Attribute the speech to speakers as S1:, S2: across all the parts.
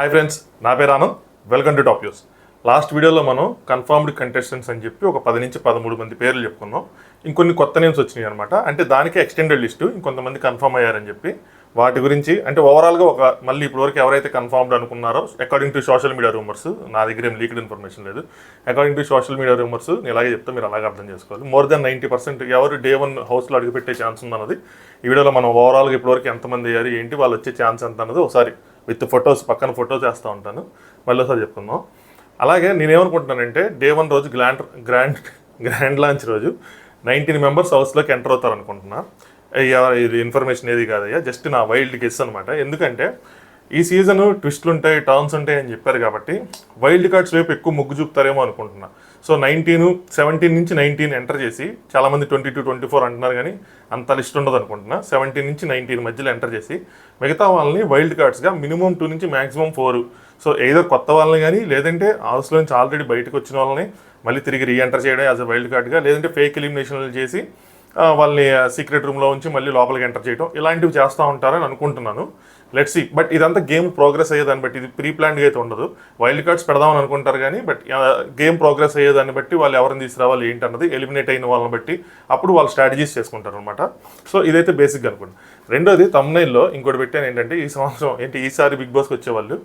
S1: Hi friends, నా పేరు Anand. Welcome to top news. Last వీడియోలో మనం కన్ఫర్మ్డ్ కంటెస్టెంట్స్ అని చెప్పి ఒక 10 నుంచి 13 మంది పేర్లు చెప్పుకున్నాం. ఇంకొన్ని కొత్త నేమ్స్ వచ్చినాయి అనమాట. అంటే దానికి ఎక్స్టెండెడ్ లిస్టు ఇంకొంతమంది కన్ఫర్మ్ అయ్యారని చెప్పి వాటి గురించి అంటే ఓవరాల్గా మళ్ళీ ఇప్పటివరకు ఎవరైతే కన్ఫర్మ్డ్ అనుకున్నారో according to social media rumours, నా దగ్గర ఏం లీక్డ్ ఇన్ఫర్మేషన్ లేదు, according to social media rumours నేను ఇలాగే చెప్తే మీరు అలాగే అర్థం చేసుకోవాలి. మోర్ దెన్ 90% ఎవరు డే 1 హౌస్లో అడుగుపెట్టే ఛాన్స్ ఉందన్నది ఈ వీడియోలో మనం ఓవరాల్గా ఇప్పటివరకు ఎంతమంది అయ్యారు, ఏంటి, వాళ్ళు వచ్చే ఛాన్స్ ఎంత అన్నది ఒకసారి విత్ ఫొటోస్ పక్కన ఫొటోస్ వేస్తూ ఉంటాను, మళ్ళీ ఒకసారి చెప్పుకుందాం. అలాగే నేనేమనుకుంటున్నానంటే డే 1 రోజు గ్రాండ్ లాంచ్ రోజు 19 మెంబర్స్ హౌస్లోకి ఎంటర్ అవుతారు అనుకుంటున్నా. ఇది ఇన్ఫర్మేషన్ ఏది కాదయ్యా, జస్ట్ నా వైల్డ్ గెస్ అనమాట. ఎందుకంటే ఈ సీజన్ ట్విస్ట్లు ఉంటాయి, టర్న్స్ ఉంటాయి అని చెప్పారు కాబట్టి వైల్డ్ కార్డ్స్ వైపు ఎక్కువ మొగ్గు చూపుతారేమో అనుకుంటున్నా. సో 17 నుంచి 19 ఎంటర్ చేసి చాలామంది 22, 24 అంటున్నారు, కానీ అంత లిస్ట్ ఉండదు అనుకుంటున్నా. 17 నుంచి 19 మధ్యలో ఎంటర్ చేసి మిగతా వాళ్ళని వైల్డ్ కార్డ్స్గా మినిమం 2 నుంచి మ్యాక్సిమం 4. సో ఏదో కొత్త వాళ్ళని కానీ లేదంటే హౌస్లో నుంచి ఆల్రెడీ బయటకు వచ్చిన వాళ్ళని మళ్ళీ తిరిగి రీఎంటర్ చేయడం యాజ్ అ వైల్డ్ కార్డ్గా, లేదంటే ఫేక్ ఎలిమినేషన్లు చేసి వాళ్ళని సీక్రెట్ రూమ్లో ఉంచి మళ్ళీ లోపలికి ఎంటర్ చేయడం, ఇలాంటివి చేస్తూ ఉంటారని అనుకుంటున్నాను. Let's see. బట్ ఇదంతా గేమ్ ప్రోగ్రెస్ అయ్యేదాన్ని బట్టి, ఇది ప్రీ ప్లాన్గా అయితే ఉండదు. వైల్డ్ కార్డ్స్ పెడదామని అనుకుంటారు కానీ బట్ గేమ్ ప్రోగ్రెస్ అయ్యేదాన్ని బట్టి వాళ్ళు ఎవరిని తీసుకురావాలి ఏంటన్నది ఎలిమినేట్ అయిన వాళ్ళని బట్టి అప్పుడు వాళ్ళు స్ట్రాటజీస్ చేసుకుంటారు అనమాట. సో ఇదైతే బేసిక్గా అనుకుంటున్నాను. రెండోది తమ్నైల్లో ఇంకోటి పెట్టాను ఏంటంటే, ఈ సంవత్సరం ఈసారి బిగ్ బాస్కి వచ్చేవాళ్ళు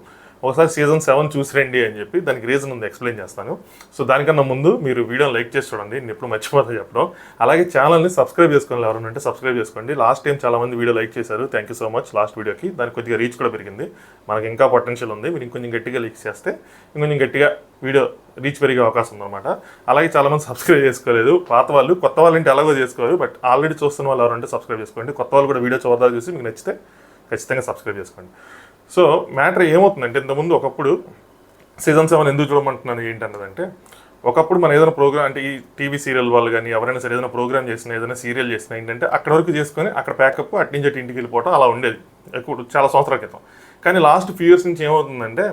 S1: ఒకసారి సీజన్ 7 చూసి రండి అని చెప్పి, దానికి రీజన్ ఉంది, ఎక్స్ప్లెయిన్ చేస్తాను. సో దానికన్నా ముందు మీరు వీడియోని లైక్ చేసి చూడండి, నేను ఎప్పుడు మర్చిపోతా చెప్పడం. అలాగే ఛానల్ని సబ్స్క్రైబ్ చేసుకోండి, ఎవరైనా ఉంటే సబ్స్క్రైబ్ చేసుకోండి. లాస్ట్ టైం చాలామంది వీడియో లైక్ చేశారు, thank you so much. Last వీడియోకి దానికి కొద్దిగా రీచ్ కూడా పెరిగింది, మనకి ఇంకా పొటెన్షియల్ ఉంది. మీరు ఇంకొంచెం గట్టిగా లైక్ చేస్తే ఇంకొంచెం గట్టిగా వీడియో రీచ్ పెరిగే అవకాశం ఉందన్నమాట. అలాగే చాలామంది సబ్స్క్రైబ్ చేసుకోలేదు, పాత వాళ్ళు. కొత్త వాళ్ళు అంటే ఎలాగో చేసుకోరు, బట్ ఆల్రెడీ చూస్తున్న వాళ్ళు ఎవరంటే సబ్స్క్రైబ్ చేసుకోండి. కొత్త వాళ్ళు కూడా వీడియో చూడదా చూసి మీకు నచ్చితే ఖచ్చితంగా సబ్స్క్రైబ్ చేసుకోండి. సో మ్యాటర్ ఏమవుతుందంటే, ఇంతకుముందు ఒకప్పుడు సీజన్ 7 ఎందుకు చూడమంటున్నాను ఏంటన్నదంటే, ఒకప్పుడు మనం ఏదైనా ప్రోగ్రామ్ అంటే ఈ టీవీ సీరియల్ వాళ్ళు కానీ ఎవరైనా సరే ఏదైనా ప్రోగ్రామ్ చేసినా ఏదైనా సీరియల్ చేసినా ఏంటంటే అక్కడ వరకు చేసుకొని అక్కడ ప్యాకప్ అట్నుంచి అటు ఇంటికి వెళ్ళిపోవడం అలా ఉండేది ఎక్కువ చాలా సంవత్సరాల క్రితం. కానీ లాస్ట్ ఫ్యూ ఇయర్స్ నుంచి ఏమవుతుందంటే,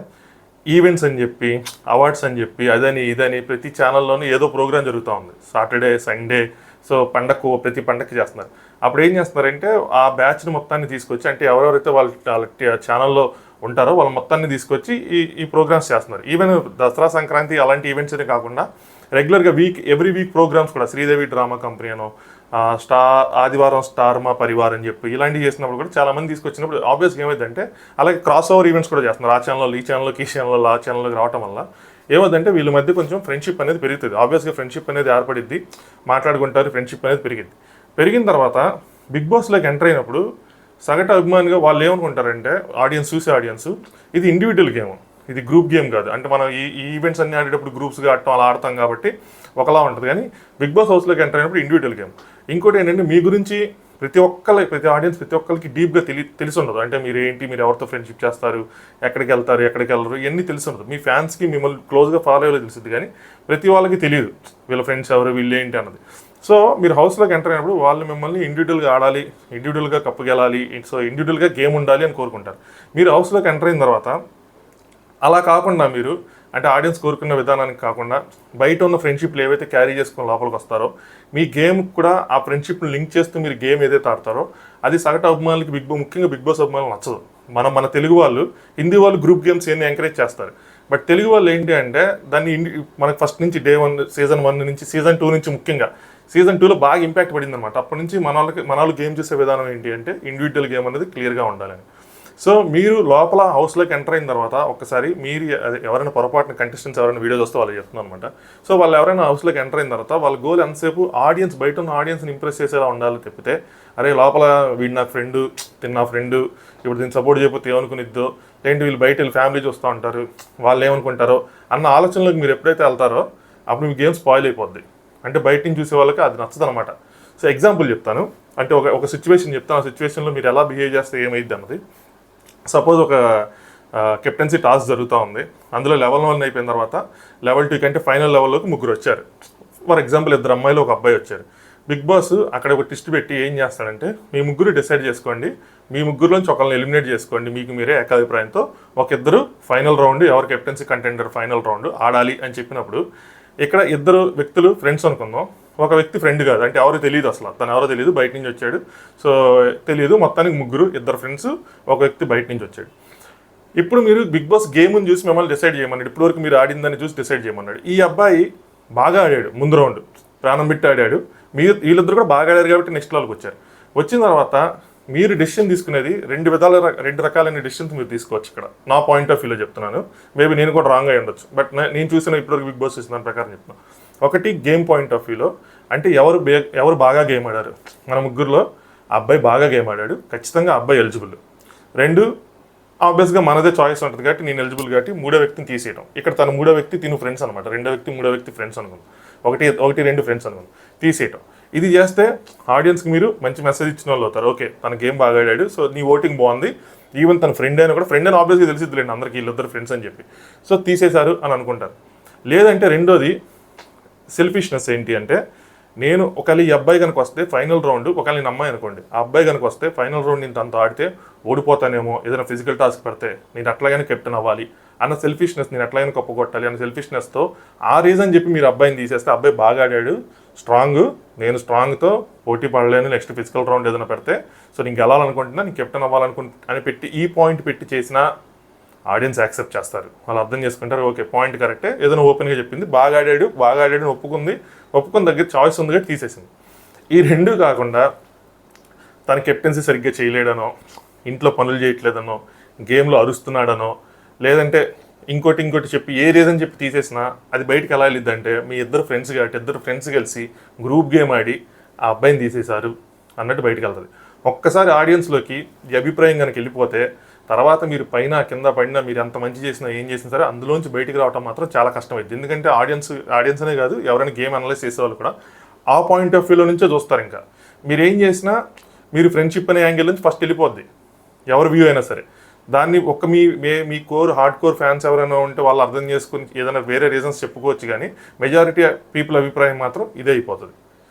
S1: ఈవెంట్స్ అని చెప్పి, అవార్డ్స్ అని చెప్పి, అదని ఇదని ప్రతి ఛానల్లోనూ ఏదో ప్రోగ్రామ్ జరుగుతూ ఉంది. సాటర్డే, సండే, సో ప్రతి పండగకి చేస్తున్నారు. అప్పుడు ఏం చేస్తున్నారంటే ఆ బ్యాచ్ని మొత్తాన్ని తీసుకొచ్చి, అంటే ఎవరెవరైతే వాళ్ళ ఛానల్లో ఉంటారో వాళ్ళ మొత్తాన్ని తీసుకొచ్చి ఈ ప్రోగ్రామ్స్ చేస్తున్నారు. ఈవెన్ దసరా, సంక్రాంతి అలాంటి ఈవెంట్స్ అనే కాకుండా రెగ్యులర్గా ఎవ్రీ వీక్ ప్రోగ్రామ్స్ కూడా, శ్రీదేవి డ్రామా కంపెనీ అనో, ఆదివారం స్టార్ మా పరివార్ అని చెప్పి ఇలాంటివి చేసినప్పుడు కూడా చాలామంది తీసుకొచ్చినప్పుడు ఆబ్వియస్గా ఏమైందంటే, అలాగే క్రాస్ ఓవర్ ఈవెంట్స్ కూడా చేస్తున్నారు. ఆ ఛానల్లో ఈ ఛానల్లోకి, ఈ ఛానల్లో ఆ ఛానల్లోకి రావడం వల్ల ఏమవుతుందంటే వీళ్ళ మధ్య కొంచెం ఫ్రెండ్షిప్ అనేది పెరుగుతుంది. ఆబ్వియస్గా ఫ్రెండ్షిప్ అనేది ఏర్పడిద్ది, మాట్లాడుకుంటారు, ఫ్రెండ్షిప్ అనేది పెరిగిన తర్వాత బిగ్ బాస్లోకి ఎంటర్ అయినప్పుడు సగటు అభిమానిగా వాళ్ళు ఏమనుకుంటారంటే, ఆడియన్స్ ఇది ఇండివిజువల్ గేమ్, ఇది గ్రూప్ గేమ్ కాదు. అంటే మనం ఈ ఈవెంట్స్ అన్ని ఆడేటప్పుడు గ్రూప్స్గా ఆడటం అలా ఆడతాం కాబట్టి ఒకలా ఉంటుంది, కానీ బిగ్ బాస్ హౌస్లోకి ఎంటర్ అయినప్పుడు ఇండివిజువల్ గేమ్. ఇంకోటి ఏంటంటే, మీ గురించి ప్రతి ఆడియన్స్ ప్రతి ఒక్కరికి డీప్గా తెలిసి ఉండదు. అంటే మీరు ఏంటి, మీరు ఎవరితో ఫ్రెండ్షిప్ చేస్తారు, ఎక్కడికి వెళ్తారు, ఎక్కడికి వెళ్ళరు, ఇవన్నీ తెలిసి ఉండదు. మీ ఫ్యాన్స్కి మిమ్మల్ని క్లోజ్గా ఫాలో అయ్యేలా తెలుస్తుంది, కానీ ప్రతి వాళ్ళకి తెలియదు వీళ్ళ ఫ్రెండ్స్ ఎవరు, వీళ్ళు ఏంటి అన్నది. సో మీరు హౌస్లోకి ఎంటర్ అయినప్పుడు వాళ్ళు మిమ్మల్ని ఇండివిజువల్గా ఆడాలి, ఇండివిజువల్గా కప్పు గెలాలి, సో ఇండివిజువల్గా గేమ్ ఉండాలి అని కోరుకుంటారు. మీరు హౌస్లోకి ఎంటర్ అయిన తర్వాత అలా కాకుండా మీరు అంటే ఆడియన్స్ కోరుకున్న విధానానికి కాకుండా బయట ఉన్న ఫ్రెండ్షిప్లు ఏవైతే క్యారీ చేసుకుని లోపలికి వస్తారో, మీ గేమ్ కూడా ఆ ఫ్రెండ్షిప్ని లింక్ చేస్తూ మీరు గేమ్ ఏదైతే ఆడతారో అది సగటు అభిమానులకి ముఖ్యంగా బిగ్ బాస్ అభిమానులు నచ్చదు. మన తెలుగు వాళ్ళు, హిందీ వాళ్ళు గ్రూప్ గేమ్స్ ఏమి ఎంకరేజ్ చేస్తారు, బట్ తెలుగు వాళ్ళు ఏంటి అంటే దాన్ని మనకి ఫస్ట్ నుంచి డే 1 సీజన్ 1 నుంచి సీజన్ 2 నుంచి ముఖ్యంగా సీజన్ 2లో బాగా ఇంపాక్ట్ పడింది అనమాట. అప్పటి నుంచి మన వాళ్ళు గేమ్ చేసే విధానం ఏంటి అంటే ఇండివిజువల్ గేమ్ అనేది క్లియర్గా ఉండాలని. సో మీరు లోపల హౌస్లోకి ఎంటర్ అయిన తర్వాత ఒక్కసారి మీరు ఎవరైనా పొరపాటున కంటెస్టెంట్స్ ఎవరైనా వీడియో చూస్తే వాళ్ళు చెప్తున్నాను అనమాట. సో వాళ్ళు ఎవరైనా హౌస్లోకి ఎంటర్ అయిన తర్వాత వాళ్ళ గోల్ ఎంతసేపు బయట ఉన్న ఆడియన్స్ని ఇంప్రెస్ చేసేలా ఉండాలి తప్పితే, అరే లోపల వీడు నా ఫ్రెండు, నా ఫ్రెండు, ఇప్పుడు దీన్ని సపోర్ట్ చేయకపోతే ఏమనుకునిద్దో, లేదంటే వీళ్ళు బయట వీళ్ళు ఫ్యామిలీ చూస్తూ ఉంటారు, వాళ్ళు ఏమనుకుంటారో అన్న ఆలోచనలోకి మీరు ఎప్పుడైతే వెళ్తారో అప్పుడు మీ గేమ్ స్పాయిల్ అయిపోద్ది. అంటే బయట నుంచి చూసే వాళ్ళకి అది నచ్చదు అనమాట. సో ఎగ్జాంపుల్ చెప్తాను, అంటే ఒక సిచ్యువేషన్ చెప్తాను, ఆ సిచ్యువేషన్లో మీరు ఎలా బిహేవ్ చేస్తే ఏమైద్ది అన్నది. సపోజ్ ఒక కెప్టెన్సీ టాస్క్ జరుగుతూ ఉంది, అందులో లెవెల్ 1 అయిపోయిన తర్వాత లెవెల్ 2 కంటే ఫైనల్ లెవెల్లోకి 3 వచ్చారు. ఫర్ ఎగ్జాంపుల్ 2 అమ్మాయిలు 1 అబ్బాయి వచ్చారు. బిగ్ బాస్ అక్కడ ఒక ట్విస్ట్ పెట్టి ఏం చేస్తాడంటే, మీ ముగ్గురు డిసైడ్ చేసుకోండి, మీ ముగ్గురులోంచి ఒకరిని ఎలిమినేట్ చేసుకోండి, మీకు మీరే ఏకాభిప్రాయంతో ఇద్దరు ఫైనల్ రౌండ్, ఎవరు కెప్టెన్సీ కంటెండర్ ఫైనల్ రౌండ్ ఆడాలి అని చెప్పినప్పుడు, ఇక్కడ 2 వ్యక్తులు ఫ్రెండ్స్ అనుకుందాం, ఒక వ్యక్తి ఫ్రెండ్ కాదు, అంటే ఎవరు తెలియదు, అసలు తను ఎవరో తెలియదు, బయట నుంచి వచ్చాడు, సో తెలియదు, మొత్తానికి 2 ఫ్రెండ్స్, ఒక వ్యక్తి బయట నుంచి వచ్చాడు. ఇప్పుడు మీరు బిగ్ బాస్ గేమ్ని చూసి మిమ్మల్ని డిసైడ్ చేయమన్నాడు. ఇప్పటివరకు మీరు ఆడిందని చూసి డిసైడ్ చేయమన్నాడు. ఈ అబ్బాయి బాగా ఆడాడు, ముందు రౌండ్ ప్రాణం పెట్టి ఆడాడు. మీరు వీళ్ళిద్దరు కూడా బాగా ఆడారు కాబట్టి నెక్స్ట్ లెవెల్కి వచ్చారు. వచ్చిన తర్వాత మీరు డెసిషన్ తీసుకునేది రెండు రకాలైన డెసిషన్స్ మీరు తీసుకోవచ్చు. ఇక్కడ నా పాయింట్ ఆఫ్ వ్యూలో చెప్తున్నాను. మేబీ నేను కూడా రాంగ్ అయి ఉండొచ్చు, బట్ నేను చూసిన ఇప్పటివరకు బిగ్ బాస్ చూసిన దాని ప్రకారం చెప్తున్నాను. ఒకటి గేమ్ పాయింట్ ఆఫ్ వ్యూలో, అంటే ఎవరు బాగా గేమ్ ఆడారు. మన ముగ్గురులో అబ్బాయి బాగా గేమ్ ఆడాడు, ఖచ్చితంగా అబ్బాయి ఎలిజిబుల్. రెండు, ఆబ్వియస్గా మనదే చాయిస్ ఉంటుంది కాబట్టి నేను ఎలిజిబుల్ కాబట్టి మూడో వ్యక్తిని తీసేయడం. ఇక్కడ తన మూడో వ్యక్తి తిను ఫ్రెండ్స్ అనమాట. రెండో వ్యక్తి మూడో వ్యక్తి ఫ్రెండ్స్ అనుకుందాం, ఒకటి రెండు ఫ్రెండ్స్ అనుకుందాం, తీసేయటం. ఇది చేస్తే ఆడియన్స్కి మీరు మంచి మెసేజ్ ఇచ్చిన వాళ్ళు అవుతారు. ఓకే, తన గేమ్ బాగా ఆడాడు, సో నీ ఓటింగ్ బాగుంది. ఈవెన్ తన ఫ్రెండ్ అయినా కూడా, ఫ్రెండ్ అని ఆబ్వియస్గా తెలిసిద్దులేండి అందరికీ వీళ్ళిద్దరు ఫ్రెండ్స్ అని చెప్పి, సో తీసేశారు అని అనుకుంటారు. లేదంటే రెండోది సెల్ఫిష్నెస్. ఏంటి అంటే, నేను ఒకవేళ ఈ అబ్బాయి కనుక వస్తే ఫైనల్ రౌండ్, ఒకవేళ నేను అమ్మాయి అనుకోండి, ఆ అబ్బాయి కనుక వస్తే ఫైనల్ రౌండ్ నేను తనతో ఆడితే ఓడిపోతానేమో, ఏదైనా ఫిజికల్ టాస్క్ పెడితే నేను అట్లాగైనా కెప్టెన్ అవ్వాలి అన్న సెల్ఫిష్నెస్, నేను ఎట్లయినా కప్పు కొట్టాలి అన్న సెల్ఫిష్నెస్తో ఆ రీజన్ చెప్పి మీరు అబ్బాయిని తీసేస్తే, అబ్బాయి బాగా ఆడాడు, స్ట్రాంగ్, నేను స్ట్రాంగ్తో పోటీ పడలేను, నెక్స్ట్ ఫిజికల్ రౌండ్ ఏదైనా పెడితే, సో నేను గెలాలనుకుంటున్నా, నేను కెప్టెన్ అని పెట్టి ఈ పాయింట్ పెట్టి చేసిన ఆడియన్స్ యాక్సెప్ట్ చేస్తారు. వాళ్ళు అర్థం చేసుకుంటారు, ఓకే పాయింట్ కరెక్టే, ఏదైనా ఓపెన్గా చెప్పింది, బాగా ఆడాడు ఒప్పుకున్న దగ్గర చాయిస్ ఉంది కాబట్టి తీసేసింది. ఈ రెండు కాకుండా తన కెప్టెన్సీ సరిగ్గా చేయలేడనో, ఇంట్లో పనులు చేయట్లేదనో, గేమ్లో అరుస్తున్నాడనో, లేదంటే ఇంకోటి చెప్పి ఏ రీజన్ చెప్పి తీసేసినా అది బయటకు ఎలా వెళ్ళిద్దంటే, మీ ఇద్దరు ఫ్రెండ్స్ కాబట్టి ఇద్దరు ఫ్రెండ్స్ కలిసి గ్రూప్ గేమ్ ఆడి ఆ అబ్బాయిని తీసేశారు అన్నట్టు బయటకు వెళ్తుంది. ఒక్కసారి ఆడియన్స్లోకి ఈ అభిప్రాయం కనుక వెళ్ళిపోతే, తర్వాత మీరు పైన కింద పడినా, మీరు ఎంత మంచి చేసినా ఏం చేసినా సరే అందులోంచి బయటికి రావడం మాత్రం చాలా కష్టమైంది. ఎందుకంటే ఆడియన్స్ అనే కాదు, ఎవరైనా గేమ్ అనలైజ్ చేసేవాళ్ళు కూడా ఆ పాయింట్ ఆఫ్ వ్యూలో నుంచే చూస్తారు. ఇంకా మీరు ఏం చేసినా మీరు ఫ్రెండ్షిప్ అనే యాంగిల్ నుంచి ఫస్ట్ వెళ్ళిపోద్ది, ఎవరి వ్యూ అయినా సరే. దాన్ని మీ హార్డ్ కోర్ ఫ్యాన్స్ ఎవరైనా ఉంటే వాళ్ళు అర్థం చేసుకుని ఏదైనా వేరే రీజన్స్ చెప్పుకోవచ్చు, కానీ మెజారిటీ పీపుల్ అభిప్రాయం మాత్రం ఇదే అయిపోతుంది.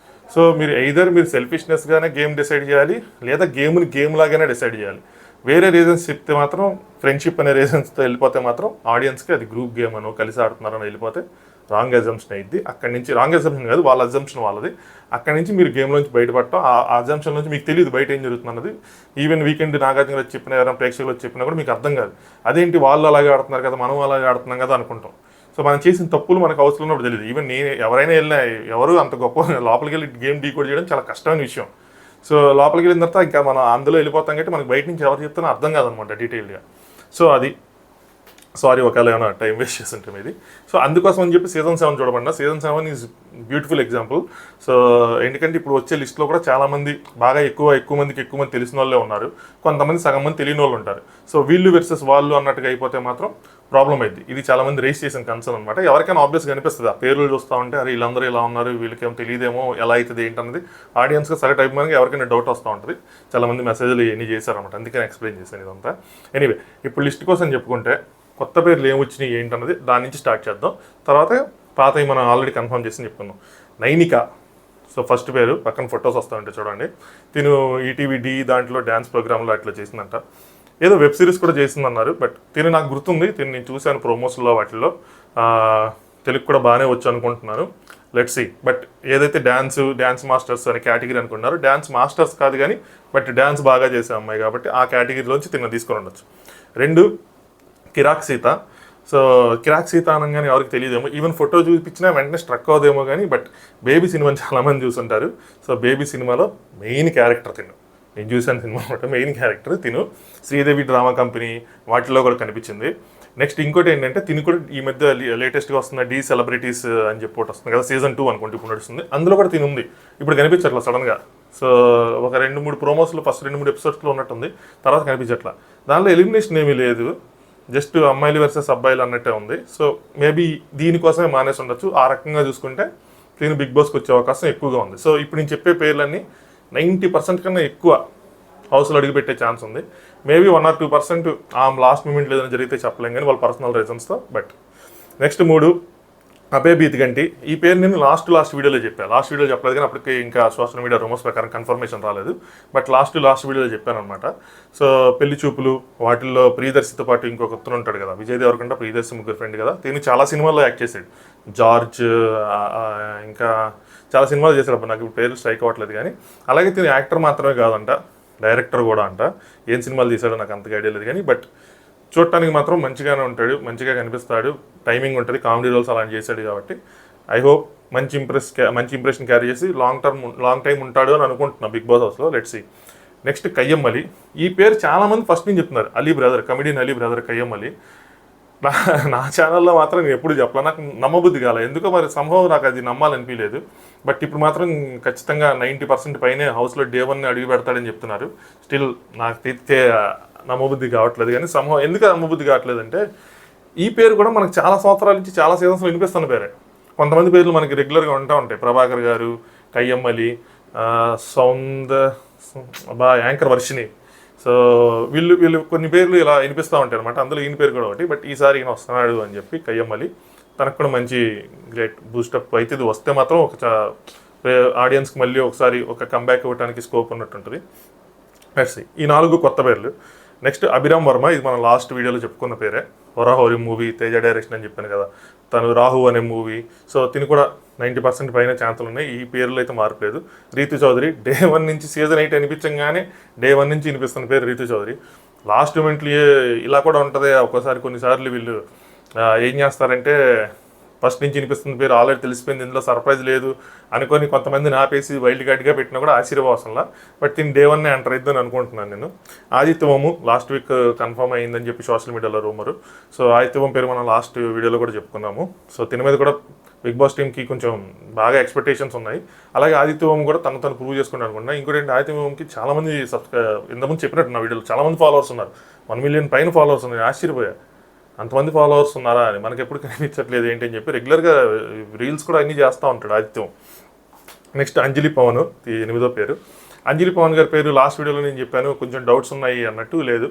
S1: సో మీరు సెల్ఫిష్నెస్గానే గేమ్ డిసైడ్ చేయాలి, లేదా గేమ్ లాగానే డిసైడ్ చేయాలి. వేరే రీజన్స్ చెప్తే మాత్రం, ఫ్రెండ్షిప్ అనే రీజన్స్తో వెళ్ళిపోతే మాత్రం ఆడియన్స్కి అది గ్రూప్ గేమ్ అనో కలిసి ఆడుతున్నారని వెళ్ళిపోతే రాంగ్ అజంప్షన్ అయ్యిద్ది. అక్కడి నుంచి రాంగ్ అజంప్షన్ కాదు, వాళ్ళ అజంప్షన్ వాళ్ళది. అక్కడి నుంచి మీరు గేమ్లోంచి బయటపడటం, ఆ అజంప్షన్ నుంచి మీకు తెలియదు బయట ఏం జరుగుతున్నది. ఈవెన్ వీకెండ్ నాగార్జున వచ్చి చెప్పినా, ఎవరైనా ప్రేక్షకులు వచ్చి చెప్పినా కూడా మీకు అర్థం కాదు. అదేంటి వాళ్ళు అలాగే ఆడుతున్నారు కదా, మనం అలాగే ఆడుతున్నాం కదా అనుకుంటాం. సో మనం చేసిన తప్పులు మనకు అవసరం ఉన్నప్పుడు తెలియదు. ఈవెన్ ఎవరైనా వెళ్ళినా, ఎవరు అంత గొప్ప లోపలికి వెళ్ళి గేమ్ డీకోడ్ చేయడం చాలా కష్టమైన విషయం. సో లోపలికి వెళ్ళిన తర్వాత ఇంకా మనం అందులో వెళ్ళిపోతాం కాబట్టి మనకు బయట నుంచి ఎవరు చెప్తానో అర్థం కాదనమాట డీటెయిల్గా. సో అది సారీ ఒకవేళ ఏమైనా టైం వేస్ట్ చేస్తుంటాం ఇది. సో అందుకోసం అని చెప్పి సీజన్ 7 చూడబడినా. Season 7 is beautiful example. So ఎందుకంటే ఇప్పుడు వచ్చే లిస్ట్లో కూడా చాలామంది బాగా ఎక్కువ మంది తెలిసిన వాళ్ళే ఉన్నారు, కొంతమంది సగం మంది తెలియని వాళ్ళు ఉంటారు. సో వీళ్ళు వర్సెస్ వాళ్ళు అన్నట్టుగా అయిపోతే మాత్రం ప్రాబ్లం అయింది. ఇది చాలా మంది రేస్ చేసిన కన్సర్న్ అనమాట. ఎవరికైనా ఆబ్వియస్గా అనిపిస్తుంది, ఆ పేర్లు చూస్తూ ఉంటే అరే వీళ్ళందరూ ఇలా ఉన్నారు, వీళ్ళకేమో తెలియదేమో, ఎలా అవుతుంది ఏంటన్నది ఆడియన్స్గా సరే టైప్ మనకి ఎవరికైనా డౌట్ వస్తూ ఉంటుంది. చాలామంది మెసేజ్లు ఇవన్నీ చేశారనమాట, అందుకని ఎక్స్ప్లెయిన్ చేశాను ఇదంతా. ఎనీవే, ఇప్పుడు లిస్ట్ కోసం చెప్పుకుంటే కొత్త పేర్లు ఏమొచ్చినాయి ఏంటన్నది దాని నుంచి స్టార్ట్ చేద్దాం. తర్వాత పాతవి మనం ఆల్రెడీ కన్ఫర్మ్ చేసి చెప్పుకున్నాం. నైనిక, సో ఫస్ట్ పేరు, పక్కన ఫొటోస్ వస్తూ ఉంటాయి చూడండి. తిను ఈటీవీ డి దాంట్లో డ్యాన్స్ ప్రోగ్రాంలో అట్లా చేసిందంట. ఏదో వెబ్ సిరీస్ కూడా చేసిందన్నారు, బట్ తిను నాకు గుర్తుంది, నేను చూశాను ప్రోమోస్లో వాటిల్లో. తెలుగు కూడా బాగానే వచ్చు అనుకుంటున్నాను, లెట్స్ సీ. బట్ ఏదైతే డ్యాన్స్ మాస్టర్స్ అనే కేటగిరీ అనుకున్నారు, డ్యాన్స్ మాస్టర్స్ కాదు కానీ బట్ డ్యాన్స్ బాగా చేసే అమ్మాయి కాబట్టి ఆ కేటగిరీలోంచి తిన్న తీసుకొని ఉండొచ్చు. రెండు, కిరాక్ సీత. సో కిరాక్ సీత అనగానే ఎవరికి తెలియదేమో, ఈవెన్ ఫోటో చూపించినా వెంటనే స్ట్రక్ అవుదేమో కానీ, బట్ బేబీ సినిమాని చాలామంది చూసుంటారు. సో బేబీ సినిమాలో మెయిన్ క్యారెక్టర్ తిను, నేను చూసాను సినిమా అనమాట. మెయిన్ క్యారెక్టర్ తిను శ్రీదేవి డ్రామా కంపెనీ వాటిలో కూడా కనిపించింది. నెక్స్ట్ ఇంకోటి ఏంటంటే, తిను కూడా ఈ మధ్య లేటెస్ట్గా వస్తున్న డి సెలబ్రిటీస్ అని చెప్పి ఒకటి వస్తుంది కదా, సీజన్ 2 అనుకుంటే ఇప్పుడు నడుస్తుంది, అందులో కూడా తిను ఉంది. ఇప్పుడు కనిపించట్లా సడన్గా. సో ఒక 2-3 ప్రోమోస్లో ఫస్ట్ 2-3 ఎపిసోడ్స్లో ఉన్నట్టుంది, తర్వాత కనిపించట్లా. దానిలో ఎలిమినేషన్ ఏమీ లేదు, జస్ట్ అమ్మాయిలు వర్సెస్ అబ్బాయిలు అన్నట్టే ఉంది. సో మేబీ దీనికోసమే మానేసి ఉండొచ్చు. ఆ రకంగా చూసుకుంటే తిను బిగ్ బాస్కి వచ్చే అవకాశం ఎక్కువగా ఉంది. సో ఇప్పుడు నేను చెప్పే పేర్లన్నీ 90% కన్నా ఎక్కువ హౌస్లో అడిగిపెట్టే ఛాన్స్ ఉంది. మేబీ 1 or 2% ఆ లాస్ట్ మూమెంట్లో ఏదైనా జరిగితే చెప్పలేం కానీ వాళ్ళ పర్సనల్ రీజన్స్తో. But next 3, Abhay Bethiganti. ఈ పేరు నేను లాస్ట్ వీడియోలో చెప్పాను. లాస్ట్ వీడియో చెప్పలేదు కానీ అప్పటికి ఇంకా సోషల్ మీడియా రూమర్స్ ప్రకారం కన్ఫర్మేషన్ రాలేదు. బట్ లాస్ట్ వీడియోలో చెప్పాను అనమాట. సో పెళ్లి చూపులు వాటిల్లో ప్రియదర్శితో పాటు ఇంకొక అతను ఉంటాడు కదా, విజయ్ దేవరకొండ ప్రియదర్శి ముగ్గురు ఫ్రెండ్ కదా, తిని చాలా సినిమాల్లో యాక్ట్ చేశాడు. జార్జ్, ఇంకా చాలా సినిమాలు చేశాడు. అప్పుడు నాకు పేరు స్ట్రైక్ అవ్వట్లేదు కానీ. అలాగే తిని యాక్టర్ మాత్రమే కాదంట, డైరెక్టర్ కూడా అంట. ఏం సినిమాలు తీశాడో నాకు అంతగా ఐడియా లేదు కానీ, బట్ చూడటానికి మాత్రం మంచిగానే ఉంటాడు, మంచిగా కనిపిస్తాడు, టైమింగ్ ఉంటుంది, కామెడీ రోల్స్ అలాంటి చేశాడు కాబట్టి ఐ హోప్ మంచి ఇంప్రెషన్ క్యారీ చేసి లాంగ్ టైం ఉంటాడు అని అనుకుంటున్నా బిగ్ బాస్ హౌస్లో. Let's see. Next Qayyum Ali. ఈ పేరు చాలామంది ఫస్ట్ నుంచి చెప్తున్నారు, Ali brother, comedian Ali brother Qayyum Ali. నా ఛానల్లో మాత్రం నేను ఎప్పుడు చెప్పలే, నాకు నమ్మబుద్ధి కాలే, ఎందుకో మరి సంభవం నాకు అది నమ్మాలనిపించలేదు. బట్ ఇప్పుడు మాత్రం ఖచ్చితంగా 90% పైనే హౌస్లో డే 1 అడిగి పెడతాడని చెప్తున్నారు. స్టిల్ నాకు తీర్చే నమ్మబుద్ధి కావట్లేదు, కానీ సంభవం ఎందుకు నమ్మబుద్ధి కావట్లేదు అంటే ఈ పేరు కూడా మనకు చాలా సంవత్సరాల నుంచి చాలా సీజన్స్లో వినిపిస్తున్న పేరే. కొంతమంది పేర్లు మనకి రెగ్యులర్గా ఉంటా ఉంటాయి, ప్రభాకర్ గారు, కయ్యం అలీ, యాంకర్ వర్షిని. సో వీళ్ళు కొన్ని పేర్లు ఇలా వినిపిస్తూ ఉంటాయి అనమాట, అందులో ఈయన పేరు కూడా ఒకటి. బట్ ఈసారి ఈయన వస్తున్నాడు అని చెప్పి కయ్యం అలీ, తనకు కూడా మంచి గ్రేట్ బూస్టప్ అయితే ఇది వస్తే మాత్రం ఒక ఆడియన్స్కి మళ్ళీ ఒకసారి ఒక కంబ్యాక్ ఇవ్వడానికి స్కోప్ ఉన్నట్టుంటుంది. నెక్స్ట్ ఈ 4 కొత్త పేర్లు. నెక్స్ట్ అభిరామ్ వర్మ, ఇది మనం లాస్ట్ వీడియోలో చెప్పుకున్న పేరే. హొరాహోరీ మూవీ తేజ డైరెక్షన్ అని చెప్పాను కదా, తను రాహు అనే మూవీ. సో తిని కూడా 90% పైన ఛాన్సులు ఉన్నాయి. ఈ పేర్లు అయితే మార్పలేదు. రీతు చౌదరి డే 1 నుంచి సీజన్ 8 అనిపించగానే డే 1 నుంచి వినిపిస్తున్న పేరు రీతు చౌదరి. లాస్ట్ మూమెంట్లో ఇలా కూడా ఉంటుంది ఒక్కోసారి, కొన్నిసార్లు వీళ్ళు ఏం చేస్తారంటే ఫస్ట్ నుంచి వినిపిస్తున్న పేరు ఆల్రెడీ తెలిసిపోయింది, ఇందులో సర్ప్రైజ్ లేదు అనుకొని కొంతమందిని ఆపేసి వైల్డ్ కార్డ్గా పెట్టినా కూడా ఆశీర్వాసంలా. బట్ దీన్ని డే 1 ఎంటర్ అయిద్దని అనుకుంటున్నాను నేను. ఆదిత్యవము లాస్ట్ వీక్ కన్ఫర్మ్ అయ్యిందని చెప్పి సోషల్ మీడియాలో రూమరు. సో ఆదిత్యవం పేరు మనం లాస్ట్ వీడియోలో కూడా చెప్పుకున్నాము. సో దీని మీద కూడా బిగ్ బాస్ టీమ్కి కొంచెం బాగా ఎక్స్పెక్టేషన్స్ ఉన్నాయి. అలాగే ఆదిత్యవం కూడా తను ప్రూవ్ చేసుకుంటాను అనుకుంటున్నా. ఇంకోటి ఏంటి, ఆదిత్యవంకి చాలామంది ఇంతకుముందు చెప్పినట్టు నా వీడియోలో చాలామంది ఫాలోవర్స్ ఉన్నారు, 1 మిలియన్ పైన ఫాలోవర్స్ ఉన్నారు. ఆశ్చర్యపోయా, అంతమంది ఫాలోవర్స్ ఉన్నారా అని. మనకి ఎప్పుడు కనిపించట్లేదు ఏంటి అని చెప్పి రెగ్యులర్గా రీల్స్ కూడా అన్నీ చేస్తూ ఉంటాడు ఆదిత్యం. నెక్స్ట్ అంజలి పవన్, 8వ పేరు. అంజలి పవన్ గారి పేరు లాస్ట్ వీడియోలో నేను చెప్పాను, కొంచెం డౌట్స్ ఉన్నాయి అన్నట్టు. లేదు,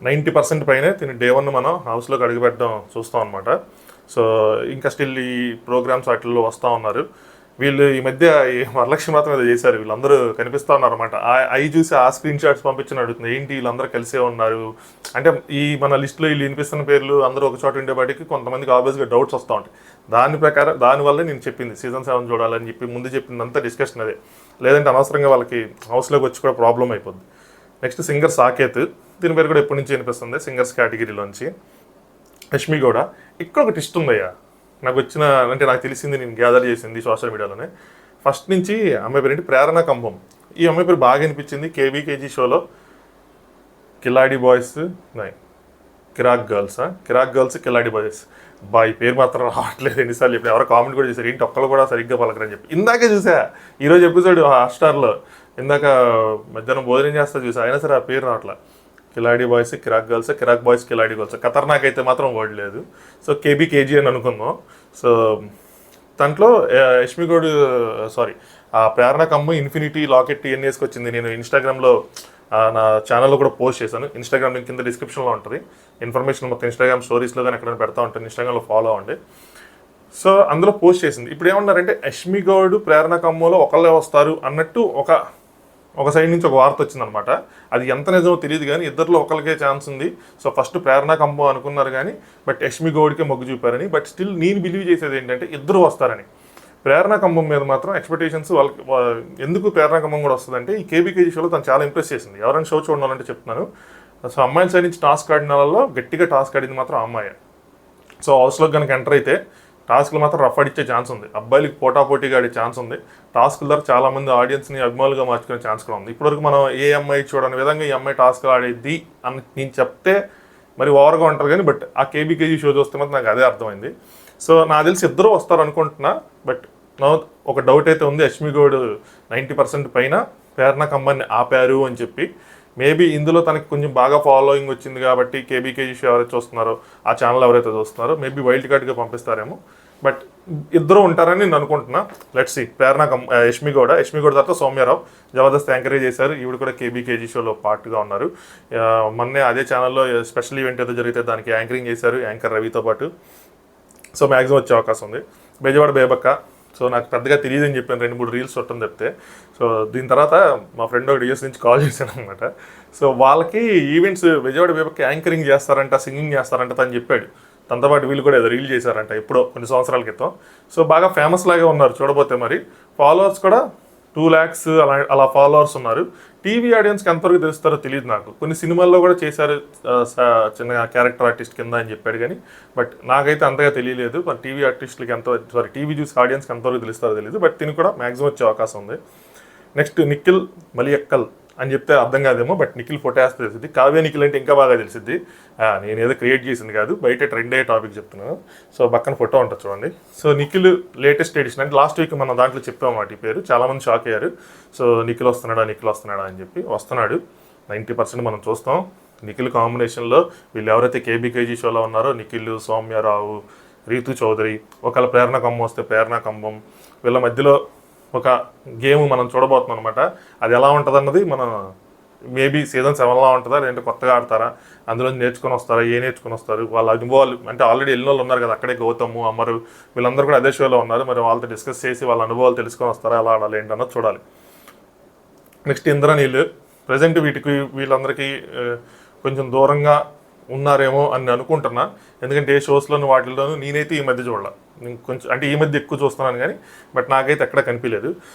S1: 90% పైనే తిని డే 1 మనం హౌస్లోకి అడుగుపెట్టడం చూస్తాం అనమాట. సో ఇంకా స్టిల్ ఈ ప్రోగ్రామ్స్ వాటిల్లో వస్తూ ఉన్నారు. వీళ్ళు ఈ మధ్య వరలక్ష్మి మాత్రం ఏదో చేశారు, వీళ్ళందరూ కనిపిస్తూ ఉన్నారు అనమాట. అవి చూసి ఆ స్క్రీన్ షాట్స్ పంపించిన అడుగుతుంది, ఏంటి వీళ్ళందరూ కలిసే ఉన్నారు అంటే. ఈ మన లిస్టులో వీళ్ళు వినిపిస్తున్న పేర్లు అందరూ ఒక చోట ఉండేవాటికి కొంతమందికి ఆబ్వియస్గా డౌట్స్ వస్తూ ఉంటాయి. దానివల్ల నేను చెప్పింది సీజన్ 7 చూడాలని చెప్పి ముందు చెప్పిందంతా డిస్కషన్ అదే. లేదంటే అనవసరంగా వాళ్ళకి హౌస్లోకి వచ్చి కూడా ప్రాబ్లం అయిపోద్ది. నెక్స్ట్ సింగర్ సాకేత్, దీని పేరు కూడా ఎప్పటి నుంచి వినిపిస్తుంది సింగర్స్ కేటగిరీలోంచి. యష్మి గౌడ. ఇక్కడ ఒక ట్విస్ట్ ఉందయ్యా నాకు వచ్చిన, అంటే నాకు తెలిసింది, నేను గ్యాదర్ చేసింది సోషల్ మీడియాలోనే. ఫస్ట్ నుంచి అమ్మాయి పేరు ఏంటి, ప్రేరణ కంబం. ఈ అమ్మాయి పేరు బాగా అనిపించింది కేబీకేజీ షోలో. కిలాడి బాయ్స్ కిరాక్ గర్ల్స్ కిలాడి బాయ్స్. ఈ పేరు మాత్రం రావట్లేదు, ఎన్నిసార్లు చెప్పి ఎవరో కామెంట్ కూడా చేశారు, ఏంటి ఒక్కళ్ళు కూడా సరిగ్గా పలకరని చెప్పి. ఇందాకే చూసా ఈరోజు ఎపిసోడ్ హాట్స్టార్లో, ఇందాక మధ్యాహ్నం భోజనం చేస్తా చూసా, అయినా సరే ఆ పేరు రావట్లా. కిలాడి బాయ్స్ కిరాక్ గర్ల్స్, కిరాక్ బాయ్స్ కిలాడి గర్ల్స్. ఖతర్నాక్ అయితే మాత్రం వర్డ్ లేదు. సో కేబీకేజీ అని అనుకుందాం. సో దాంట్లో యష్మి గౌడ్ ఆ ప్రేరణ కమ్ము ఇన్ఫినిటీ లాకెట్ ఇవన్నీ వేసుకొచ్చింది. నేను ఇన్స్టాగ్రామ్లో నా ఛానల్లో కూడా పోస్ట్ చేశాను. ఇన్స్టాగ్రామ్ లింక్ కింద డిస్క్రిప్షన్లో ఉంటుంది, ఇన్ఫర్మేషన్ మొత్తం ఇన్స్టాగ్రామ్ స్టోరీస్లో కానీ ఎక్కడైనా పెడతా ఉంటుంది, ఇన్స్టాగ్రామ్లో ఫాలో అవ్వండి. సో అందులో పోస్ట్ చేసింది. ఇప్పుడు ఏమన్నారంటే యష్మి గౌడ్ ప్రేరణ కమ్ములో ఒకళ్ళే వస్తారు అన్నట్టు ఒక సైడ్ నుంచి ఒక వార్త వచ్చిందనమాట. అది ఎంత నిజమో తెలియదు కానీ ఇద్దరిలో ఒకరికే ఛాన్స్ ఉంది. సో ఫస్ట్ ప్రేరణ కంబో అనుకున్నారు కానీ బట్ యష్మి గౌడ్కే మొగ్గు చూపారని. బట్ స్టిల్ నేను బిలీవ్ చేసేది ఏంటంటే ఇద్దరు వస్తారని. ప్రేరణ కంబం మీద మాత్రం ఎక్స్పెక్టేషన్స్ వాళ్ళకి ఎందుకు ప్రేరణ కంబం కూడా వస్తుందంటే ఈ కేబీకేజీ షోలో తను చాలా ఇంప్రెస్ చేసింది. ఎవరైనా షో చూడాలంటే చెప్తున్నాను. సో అమ్మాయిల సైడ్ నుంచి టాస్క్ ఆడిన వాళ్ళలో గట్టిగా టాస్క్ ఆడింది మాత్రం అమ్మాయి. సో హౌస్లోకి కనుక ఎంటర్ అయితే టాస్క్లు మాత్రం రఫ్ అడిచ్చే ఛాన్స్ ఉంది, అబ్బాయిలకి పోటాపోటీగా ఆడే ఛాన్స్ ఉంది. టాస్క్ల ద్వారా చాలామంది ఆడియన్స్ని అభిమానులుగా మార్చుకునే ఛాన్స్ కూడా ఉంది. ఇప్పటివరకు మనం ఏ అమ్మాయి చూడని విధంగా ఈ అమ్మాయి టాస్క్ ఆడేది అని నేను చెప్తే మరి ఓవర్గా ఉంటారు కానీ బట్ ఆ కేబీకేజీ షో చూస్తే మాత్రం నాకు అదే అర్థమైంది. సో నాకు తెలిసి ఇద్దరు వస్తారు అనుకుంటున్నా. బట్ ఒక డౌట్ అయితే ఉంది, యష్మి గౌడ్ 90% పైన ప్రేరణ కంబాన్ని ఆపారు అని చెప్పి. మేబీ ఇందులో తనకి కొంచెం బాగా ఫాలోయింగ్ వచ్చింది కాబట్టి కేబీకేజీ షో ఎవరైతే చూస్తున్నారో ఆ ఛానల్ ఎవరైతే చూస్తున్నారో మేబీ వైల్డ్ కార్డ్గా పంపిస్తారేమో. బట్ ఇద్దరు ఉంటారని నేను అనుకుంటున్నా. Let's see. యష్మి గౌడ తర్వాత సౌమ్యారావు జబర్దస్త్ యాంకరే చేశారు. ఈవిడ కూడా కేబీకేజీ షోలో పార్ట్గా ఉన్నారు. మొన్నే అదే ఛానల్లో స్పెషల్ ఈవెంట్ ఏదో జరిగితే దానికి యాంకరింగ్ చేశారు యాంకర్ రవితో పాటు. సో మ్యాక్సిమం వచ్చే అవకాశం ఉంది. బెజవాడ బేబక్క. సో నాకు పెద్దగా తెలియదని చెప్పాను, 2-3 రీల్స్ చూడటం చెప్తే. సో దీని తర్వాత మా ఫ్రెండ్ ఒకటి యూఎస్ నుంచి కాల్ చేశాను అనమాట. సో వాళ్ళకి ఈవెంట్స్ విజయవాడ బేబక్క యాంకరింగ్ చేస్తారంట, సింగింగ్ చేస్తారంట తను చెప్పాడు. తనతో పాటు వీళ్ళు కూడా ఏదో రీల్ చేశారంట ఎప్పుడో కొన్ని సంవత్సరాల క్రితం. సో బాగా ఫేమస్ లాగా ఉన్నారు చూడబోతే. మరి ఫాలోవర్స్ కూడా 2 lakhs అలా ఫాలోవర్స్ ఉన్నారు. టీవీ ఆడియన్స్కి ఎంతవరకు తెలుస్తారో తెలియదు నాకు. కొన్ని సినిమాల్లో కూడా చేశారు చిన్న క్యారెక్టర్ ఆర్టిస్ట్ కింద అని చెప్పాడు కానీ బట్ నాకైతే అంతగా తెలియలేదు. మరి టీవీ ఆర్టిస్టులకి టీవీ చూసి ఆడియన్స్కి ఎంతవరకు తెలుస్తారో తెలియదు. బట్ తిని కూడా మ్యాక్సిమం వచ్చే అవకాశం ఉంది. నెక్స్ట్ నిఖిల్ మలియక్కల్ అని చెప్తే అర్థం కాదేమో, బట్ నిఖిల్ ఫోటో వేస్తే తెలిసింది. కావ్య నిఖిల్ అంటే ఇంకా బాగా తెలిసింది. నేను ఏదో క్రియేట్ చేసింది కాదు, బయట ట్రెండ్ అయ్యే టాపిక్ చెప్తున్నాను. సో పక్కన ఫోటో ఉంటుంది చూడండి. సో నిఖిల్ లేటెస్ట్ ఎడిషన్ అంటే లాస్ట్ వీక్ మనం దాంట్లో చెప్పామన్నమాట ఈ పేరు. చాలామంది షాక్ అయ్యారు. సో నిఖిల్ వస్తున్నాడా అని చెప్పి. వస్తున్నాడు. 90% మనం చూస్తాం. నిఖిల్ కాంబినేషన్లో వీళ్ళు ఎవరైతే కేబీకేజీ షోలో ఉన్నారో నిఖిల్, సౌమ్యారావు, రీతు చౌదరి, ఒకవేళ ప్రేరణ కంబం వస్తే ప్రేరణ కంబం, వీళ్ళ మధ్యలో ఒక గేమ్ మనం చూడబోతున్నాం అనమాట. అది ఎలా ఉంటుంది అన్నది మనం మేబీ సీజన్ 7లా ఉంటుందా, లేదంటే కొత్తగా ఆడతారా, అందులో నేర్చుకొని వస్తారా, నేర్చుకొని వస్తారు, వాళ్ళ అనుభవాలు అంటే ఆల్రెడీ వెళ్ళిన వాళ్ళు ఉన్నారు కదా, అక్కడే గౌతమ్, అమరు వీళ్ళందరూ కూడా అదే షోలో ఉన్నారు. మరి వాళ్ళతో డిస్కస్ చేసి వాళ్ళ అనుభవాలు తెలుసుకొని వస్తారా, ఎలా ఆడాలి ఏంటన్నది చూడాలి. నెక్స్ట్ ఇంద్రనీళ్ళు ప్రజెంట్ వీళ్ళందరికీ కొంచెం దూరంగా ఉన్నారేమో అని అనుకుంటున్నా. ఎందుకంటే ఏ షోస్లోనూ వాటిల్లోనూ నేనైతే ఈ మధ్య చూడాల. కొంచెం అంటే ఈ మధ్య ఎక్కువ చూస్తున్నాను కానీ బట్ నాకైతే ఎక్కడ కనిపించలేదు.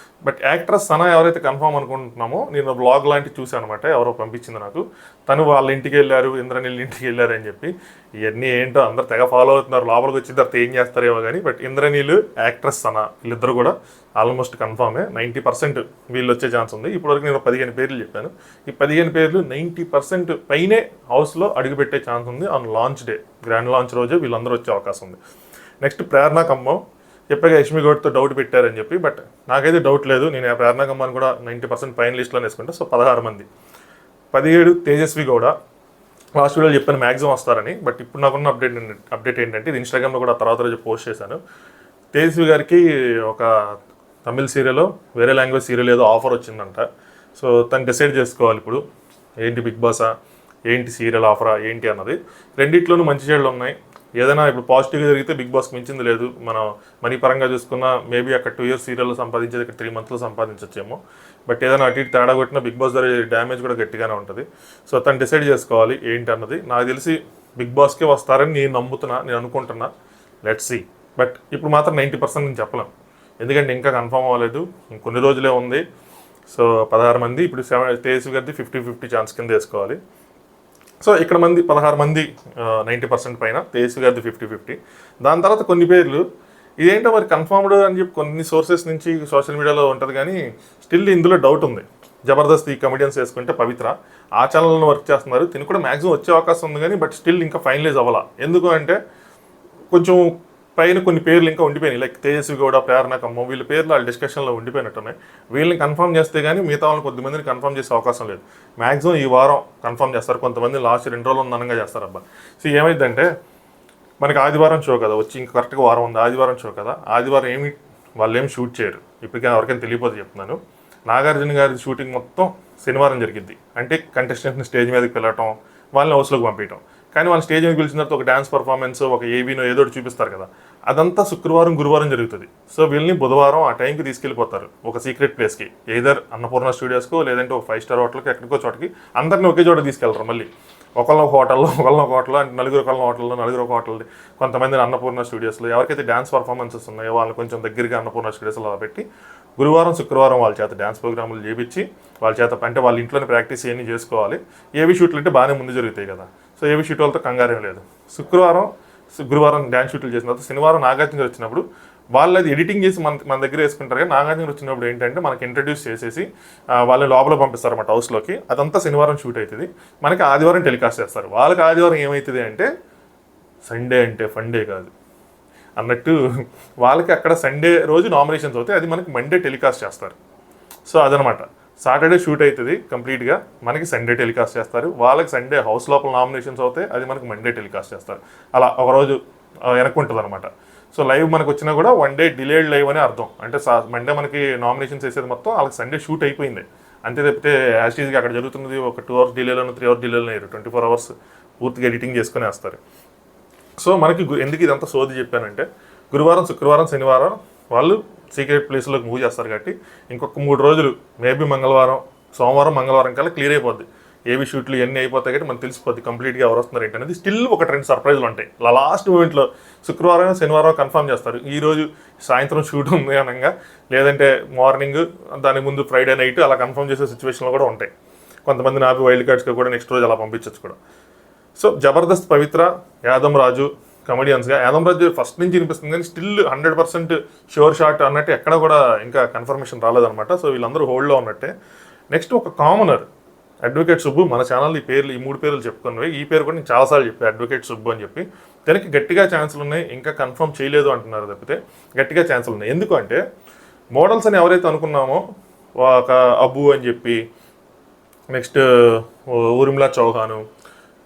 S1: బట్ యాక్ట్రెస్ సనా ఎవరైతే కన్ఫర్మ్ అనుకుంటున్నామో, నేను బ్లాగ్ లాంటివి చూసాను అనమాట, ఎవరో పంపించింది నాకు. తను వాళ్ళ ఇంటికి వెళ్ళారు, ఇంద్రనీళ్ళ ఇంటికి వెళ్ళారు అని చెప్పి. ఇవన్నీ ఏంటో అందరు తెగ ఫాలో అవుతున్నారు. లోపలికి వచ్చిన తర్వాత ఏం చేస్తారేమో కానీ బట్ ఇంద్రనీళ్ళు, యాక్ట్రెస్ సనా వీళ్ళిద్దరు కూడా ఆల్మోస్ట్ కన్ఫామే. 90% వీళ్ళు వచ్చే ఛాన్స్ ఉంది. ఇప్పటివరకు నేను 15 పేర్లు చెప్పాను. ఈ 15 పేర్లు 90% పైనే హౌస్లో అడుగుపెట్టే ఛాన్స్ ఉంది. On launch day, grand launch రోజే వీళ్ళందరూ వచ్చే అవకాశం ఉంది. నెక్స్ట్ ప్రేరణ కంబం చెప్పాక యష్మి గౌడ్తో డౌట్ పెట్టారని చెప్పి, బట్ నాకైతే డౌట్ లేదు. నేను ప్రేరణ కంబాన్ని కూడా 90% పైన లిస్ట్లో వేసుకుంటా. సో 16 మంది. 17 తేజస్వి గౌడ. లాస్ట్ వీడియోలో చెప్పాను మ్యాక్సిమం వస్తారని. బట్ ఇప్పుడు నాకున్న అప్డేట్ ఏంటంటే, ఇది ఇన్స్టాగ్రామ్లో కూడా తర్వాత రోజు పోస్ట్ చేశాను. తేజస్వి గారికి ఒక తమిళ్ సీరియల్, వేరే లాంగ్వేజ్ సీరియల్ ఏదో ఆఫర్ వచ్చిందంట. సో తను డిసైడ్ చేసుకోవాలి ఇప్పుడు ఏంటి, బిగ్ బాసా ఏంటి, సీరియల్ ఆఫరా ఏంటి అన్నది. రెండిట్లోనూ మంచి చెడులు ఉన్నాయి. ఏదైనా ఇప్పుడు పాజిటివ్గా జరిగితే బిగ్ బాస్కి మించింది లేదు. మనం మనీ పరంగా చూసుకున్నా మేబీ అక్కడ 2 years సీరియల్లో సంపాదించేది ఇక్కడ 3 monthsలో సంపాదించచ్చేమో. బట్ ఏదైనా అటు ఇటు తేడా కొట్టినా బిగ్ బాస్ జరిగే డ్యామేజ్ కూడా గట్టిగానే ఉంటుంది. సో తను డిసైడ్ చేసుకోవాలి ఏంటి అన్నది. నాకు తెలిసి బిగ్ బాస్కే వస్తారని నేను అనుకుంటున్నా. Let's see. బట్ ఇప్పుడు మాత్రం 90% నేను చెప్పలేను, ఎందుకంటే ఇంకా కన్ఫర్మ్ అవ్వలేదు, ఇంకొన్ని రోజులే ఉంది. సో 16 మంది. ఇప్పుడు తేజస్వి గారిది 50-50 ఛాన్స్ కింద వేసుకోవాలి. సో ఇక్కడ 16 మంది 90% పైన, తేజస్వి గారిది 50-50. దాని తర్వాత కొన్ని పేర్లు ఇదేంటో మరి కన్ఫర్మ్డ్ అని చెప్పి కొన్ని సోర్సెస్ నుంచి సోషల్ మీడియాలో ఉంటుంది కానీ స్టిల్ ఇందులో డౌట్ ఉంది. జబర్దస్త్ ఈ కమెడియన్స్ వేసుకుంటే పవిత్ర ఆ ఛానల్లో వర్క్ చేస్తున్నారు. తిని కూడా మ్యాక్సిమం వచ్చే అవకాశం ఉంది కానీ బట్ స్టిల్ ఇంకా ఫైనలైజ్ అవ్వాలా. ఎందుకు అంటే కొంచెం పైన కొన్ని పేర్లు ఇంకా ఉండిపోయినాయి. లైక్ తేజస్వి గౌడ, ప్రేరణ కమ్మం, వీళ్ళ పేర్లు వాళ్ళ డిస్కషన్లో ఉండిపోయినట్టున్నాయి. వీళ్ళని కన్ఫర్మ్ చేస్తే కానీ మిగతా వాళ్ళని కొద్దిమందిని కన్ఫర్మ్ చేసే అవకాశం లేదు. మ్యాక్సిమం ఈ వారం కన్ఫర్మ్ చేస్తారు. కొంతమంది లాస్ట్ 2 రోజులు ఉందనంగా చేస్తారు. అబ్బా సో ఏమైందంటే మనకి ఆదివారం షో కదా, వచ్చి ఇంకా కరెక్ట్గా వారం ఉంది. ఆదివారం షో కదా, ఆదివారం వాళ్ళు ఏమి షూట్ చేయరు. ఇప్పటికైనా ఎవరికైనా తెలియపోతే చెప్తున్నాను. నాగార్జున గారి షూటింగ్ మొత్తం శనివారం జరిగింది. అంటే కంటెస్టెంట్ని స్టేజ్ మీదకి వెళ్ళటం, వాళ్ళని హౌస్లోకి పంపించడం. కానీ వాళ్ళు స్టేజ్ మీద పిలిచిన తర్వాత ఒక డ్యాన్స్ పర్ఫార్మెన్స్, ఒక ఏవీనో ఏదో ఒకటి చూపిస్తారు కదా, అదంతా శుక్రవారం గురువారం జరుగుతుంది. సో వీళ్ళని బుధవారం ఆ టైంకి తీసుకెళ్ళిపోతారు ఒక సీక్రెట్ ప్లేస్కి, ఏదర్ అన్నపూర్ణ స్టూడియోస్కో లేదంటే ఒక 5 star హోటల్కి, ఎక్కడికో చోటకి. అందరినీ ఒకే చోట తీసుకెళ్తారు. మళ్ళీ ఒకళ్ళ హోటల్లో అంటే నలుగురు ఒక హోటల్, కొంతమందిని అన్నపూర్ణ స్టూడియోస్లో. ఎవరికైతే డ్యాన్స్ పర్ఫార్మెన్సెస్ ఉన్నాయో వాళ్ళని కొంచెం దగ్గరగా అన్నపూర్ణ స్టూడియోస్లో అలా పెట్టి గురువారం శుక్రవారం వాళ్ళ చేత డ్యాన్స్ ప్రోగ్రాములు చేయించి వాళ్ళ చేత అంటే వాళ్ళ ఇంట్లోనే ప్రాక్టీస్ ఇవన్నీ చేసుకోవాలి. ఏవి షూట్లు అంటే బాగానే ముందు జరుగుతాయి కదా. సో ఏవి షూట్ వాళ్ళతో కంగారేం లేదు. గురువారం డ్యాన్స్ షూట్లు చేసిన తర్వాత శనివారం నాగార్జున గారు వచ్చినప్పుడు వాళ్ళది ఎడిటింగ్ చేసి మన దగ్గర వేసుకుంటారు. కానీ నాగార్జున గారు వచ్చినప్పుడు ఏంటంటే మనకి ఇంట్రడ్యూస్ చేసేసి వాళ్ళని లోపల పంపిస్తారు అన్నమాట హౌస్లోకి. అదంతా శనివారం షూట్ అవుతుంది. మనకి ఆదివారం టెలికాస్ట్ చేస్తారు. వాళ్ళకి ఆదివారం ఏమవుతుంది అంటే సండే అంటే ఫండే కాదు అన్నట్టు, వాళ్ళకి అక్కడ సండే రోజు నామినేషన్స్ అవుతాయి. అది మనకి మండే టెలికాస్ట్ చేస్తారు. సో అదనమాట. సాటర్డే షూట్ అవుతుంది కంప్లీట్గా, మనకి సండే టెలికాస్ట్ చేస్తారు. వాళ్ళకి సండే హౌస్ లోపల నామినేషన్స్ అవుతాయి, అది మనకి మండే టెలికాస్ట్ చేస్తారు. అలా ఒకరోజు వెనక్కుంటుంది అనమాట. సో లైవ్ మనకు వచ్చినా కూడా 1 day డిలేడ్ లైవ్ అని అర్థం. అంటే మండే మనకి నామినేషన్స్ వేసేది మొత్తం, వాళ్ళకి సండే షూట్ అయిపోయింది అంతే. తప్పితే యాస్టీజ్గా అక్కడ జరుగుతున్నది ఒక 2 hours డిలేలోనూ 3 hours డిలేలో 24 hours పూర్తిగా ఎడిటింగ్ చేసుకుని వేస్తారు. సో మనకి ఎందుకు ఇదంతా సోది చెప్పానంటే, గురువారం శుక్రవారం శనివారం వాళ్ళు సీక్రెట్ ప్లేస్లోకి మూవ్ చేస్తారు కాబట్టి ఇంకొక 3 రోజులు, మేబీ సోమవారం మంగళవారం కల్లా క్లియర్ అయిపోద్ది. ఏవి షూట్లు ఇవన్నీ అయిపోతాయి కాబట్టి మనకు తెలిసిపోద్ది కంప్లీట్గా ఎవరు వస్తున్నారు ఏంటి అనేది. స్టిల్ ఒక 2 సర్ప్రైజ్లు ఉంటాయి లాస్ట్ మూమెంట్లో. శుక్రవారం శనివారం కన్ఫర్మ్ చేస్తారు, ఈరోజు సాయంత్రం షూట్ ఉంది అనగా, లేదంటే మార్నింగ్ దాని ముందు ఫ్రైడే నైట్ అలా కన్ఫర్మ్ చేసే సిచ్యువేషన్లు కూడా ఉంటాయి. కొంతమంది నాకు వైల్డ్ కార్డ్స్గా కూడా నెక్స్ట్ రోజు అలా పంపించవచ్చు కూడా. సో జబర్దస్త్, పవిత్ర, యాదమ్ రాజు కమెడియన్స్గా. యాదమ్ రాజు ఫస్ట్ నుంచి వినిపిస్తుంది కానీ స్టిల్ 100% షూర్ షాట్ అన్నట్టు ఎక్కడ కూడా ఇంకా కన్ఫర్మేషన్ రాలేదన్నమాట. సో వీళ్ళందరూ హోల్డ్లో ఉన్నట్టే. నెక్స్ట్ ఒక కామనర్ అడ్వకేట్ సుబ్బు. మన ఛానల్ ఈ 3 పేర్లు చెప్పుకున్నవి. ఈ పేరు కూడా నేను చాలాసార్లు చెప్పాను, అడ్వకేట్ సుబ్బు అని చెప్పి. దానికి గట్టిగా ఛాన్సులు ఉన్నాయి, ఇంకా కన్ఫర్మ్ చేయలేదు అంటున్నారు తప్పితే గట్టిగా ఛాన్సులు ఉన్నాయి. ఎందుకంటే మోడల్స్ అని ఎవరైతే అనుకున్నామో, ఒక అబ్బు అని చెప్పి, నెక్స్ట్ ఊర్మిళా చౌహాను,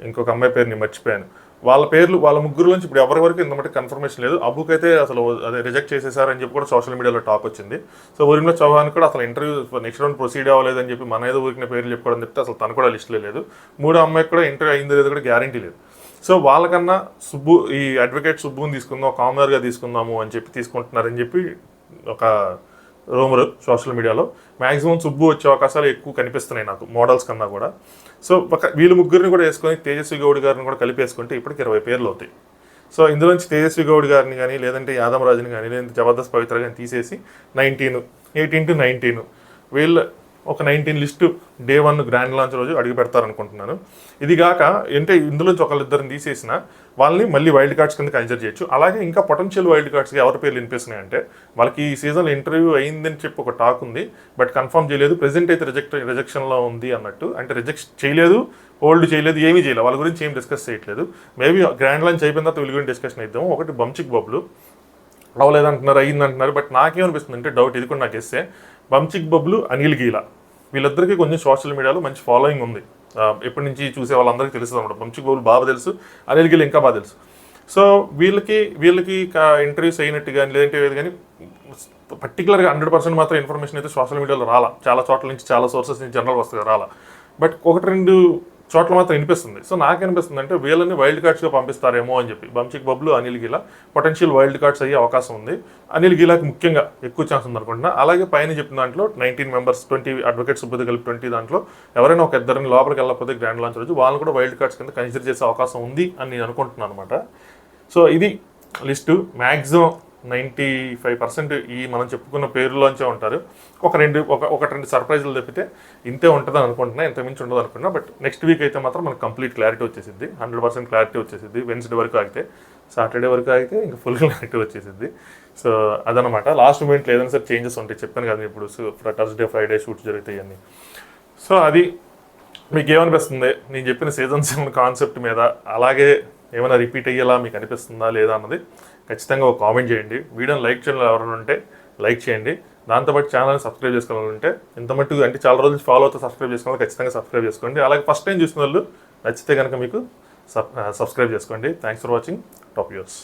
S1: ఇంకొక అమ్మాయి పేరు నేను మర్చిపోయాను, వాళ్ళ ముగ్గురు నుంచి ఇప్పుడు ఎవరి వరకు ఇంత మట్టి కన్ఫర్మేషన్ లేదు. అబ్బుకైతే అసలు అదే రిజెక్ట్ చేసేసారని చెప్పి కూడా సోషల్ మీడియాలో టాక్ వచ్చింది. సో ఊరిలో చౌహాన్ కూడా అసలు ఇంటర్వ్యూ నెక్స్ట్ రౌండ్ ప్రొసీడ్ అవ్వలేదని చెప్పి మన ఏదో ఊరికిన పేర్లు చెప్పుకోవడం చెప్తే అసలు తను కూడా లిస్టులో లేదు. 3వ అమ్మాయికి కూడా ఇంటర్వ్యూ అయింది లేదు కూడా గ్యారంటీ లేదు. సో వాళ్ళకన్నా సుబ్బు, ఈ అడ్వకేట్ సుబ్బుని తీసుకుందాం, కామనర్గా తీసుకుందాము అని చెప్పి తీసుకుంటున్నారని చెప్పి ఒక రూమర్ సోషల్ మీడియాలో. మ్యాక్సిమం సుబ్బు వచ్చే అవకాశాలు ఎక్కువ కనిపిస్తున్నాయి నాకు మోడల్స్ కన్నా కూడా. సో వీళ్ళు ముగ్గురిని కూడా వేసుకొని తేజస్వి గౌడ్ గారిని కూడా కలిపేసుకుంటే ఇప్పటికి 20 పేర్లు అవుతాయి. సో ఇందులోంచి తేజస్వి గౌడ్ గారిని కానీ, లేదంటే యాదవ్ రాజుని కానీ, లేదంటే జబర్దస్త్ పవిత్ర కానీ తీసేసి 18 to 19 వీళ్ళ ఒక 19 లిస్టు డే 1 గ్రాండ్ లాంచ్ రోజు అడిగి పెడతారనుకుంటున్నాను. ఇది కాక అంటే ఇందులోంచి ఒకళ్ళిద్దరిని తీసేసిన వాళ్ళని మళ్ళీ వైల్డ్ కార్డ్స్ కింద కన్సిడర్ చేయొచ్చు. అలాగే ఇంకా పొటెన్షియల్ వైల్డ్ కార్డ్స్కి ఎవరి పేర్లు వినిపిస్తున్నాయి అంటే, వాళ్ళకి ఈ సీజన్లో ఇంటర్వ్యూ అయిందని చెప్పి ఒక టాక్ ఉంది, బట్ కన్ఫర్మ్ చేయలేదు. ప్రెజెంట్ అయితే రిజెక్షన్లో ఉంది అన్నట్టు. అంటే రిజెక్ట్ చేయలేదు, హోల్డ్ చేయలేదు, ఏమీ చేయలేదు, వాళ్ళ గురించి ఏం డిస్కస్ చేయట్లేదు. మేబీ గ్రాండ్ లాంచ్ అయిపోయిన తర్వాత వీళ్ళ గురించి డిస్కషన్ ఇద్దాము. ఒకటి బంచిక్ బబ్లు అవ్వలేదంటున్నారు, అయ్యిందంటున్నారు. బట్ నాకేమనిపిస్తుంది అంటే డౌట్, ఇది కూడా నాకు ఇస్తే, బంచిక్ బబ్లు, అనిల్ గీలా వీళ్ళిద్దరికీ కొంచెం సోషల్ మీడియాలో మంచి ఫాలోయింగ్ ఉంది. ఎప్పటి నుంచి చూసే వాళ్ళందరికీ తెలుసు అనమాట. బంచిక్ బబ్లు బాగా తెలుసు, అనిల్ గీలా ఇంకా బాగా తెలుసు. సో వీళ్ళకి ఇంటర్వ్యూస్ అయినట్టు కానీ లేదంటే ఏది కానీ పర్టికులర్గా 100% మాత్రం ఇన్ఫర్మేషన్ అయితే సోషల్ మీడియాలో రాలా. చాలా చోట్ల నుంచి, చాలా సోర్సెస్ నుంచి జనరల్ వస్తుంది రాలా. బట్ 1-2 చోట్ల మాత్రం వినిపిస్తుంది. సో నాకేనిపిస్తుంది అంటే వీళ్ళని వైల్డ్ కార్డ్స్గా పంపిస్తారేమో అని చెప్పి. బంచిక్ Bablu, Anil గీలా potential wild cards అయ్యే అవకాశం ఉంది. అనిల్ గీలాకి ముఖ్యంగా ఎక్కువ ఛాన్స్ ఉంది అనుకుంటున్నా. అలాగే పైన చెప్పిన దాంట్లో 19 మెంబర్స్, 20 అడ్వకేట్ సుబ్బుతో కలిపి 20 దాంట్లో ఎవరైనా ఒక ఇద్దరిని లోపలికి వెళ్ళకపోతే గ్రాండ్ లాంచ్ రోజు వాళ్ళని కూడా వైల్డ్ కార్డ్స్ కింద కన్సిడర్ చేసే అవకాశం ఉంది అని నేను అనుకుంటున్నాను అనమాట. సో ఇది లిస్టు. మ్యాక్సిమం 95% ఈ మనం చెప్పుకున్న పేరులోంచే ఉంటారు. ఒక రెండు సర్ప్రైజులు తప్పితే ఇంతే ఉంటుందని అనుకుంటున్నా, ఇంత మించి ఉండదు అనుకున్నా. బట్ నెక్స్ట్ వీక్ అయితే మాత్రం మనకు కంప్లీట్ క్లారిటీ వచ్చేసింది, 100% క్లారిటీ వచ్చేసింది. వెన్స్డే వరకు ఆగితే, సాటర్డే వరకు ఆగితే ఇంకా ఫుల్ క్లారిటీ వచ్చేసింది. సో అదనమాట. లాస్ట్ మూమెంట్లో ఏదైనా సరే చేంజెస్ ఉంటాయి, చెప్పాను కదా ఇప్పుడు థర్స్డే ఫ్రైడే షూట్స్ జరుగుతాయి అన్నీ. సో అది మీకు ఏమనిపిస్తుంది నేను చెప్పిన సీజన్ 7 కాన్సెప్ట్ మీద? అలాగే ఏమైనా రిపీట్ అయ్యేలా మీకు అనిపిస్తుందా లేదా అన్నది ఖచ్చితంగా ఒక కామెంట్ చేయండి. వీడియోని లైక్ చేయడం ఎవరైనా ఉంటే లైక్ చేయండి. దాంతోపాటు ఛానల్ని సబ్స్క్రైబ్ చేసుకోవాలంటే ఇంత మట్టుకు అంటే చాలా రోజులు ఫాలో అవుతూ సబ్స్క్రైబ్ చేసుకోవాలి, ఖచ్చితంగా సబ్స్క్రైబ్ చేసుకోండి. అలాగే ఫస్ట్ టైం చూసిన వాళ్ళు నచ్చితే కనుక మీకు సబ్స్క్రైబ్ చేసుకోండి. Thanks for watching top views.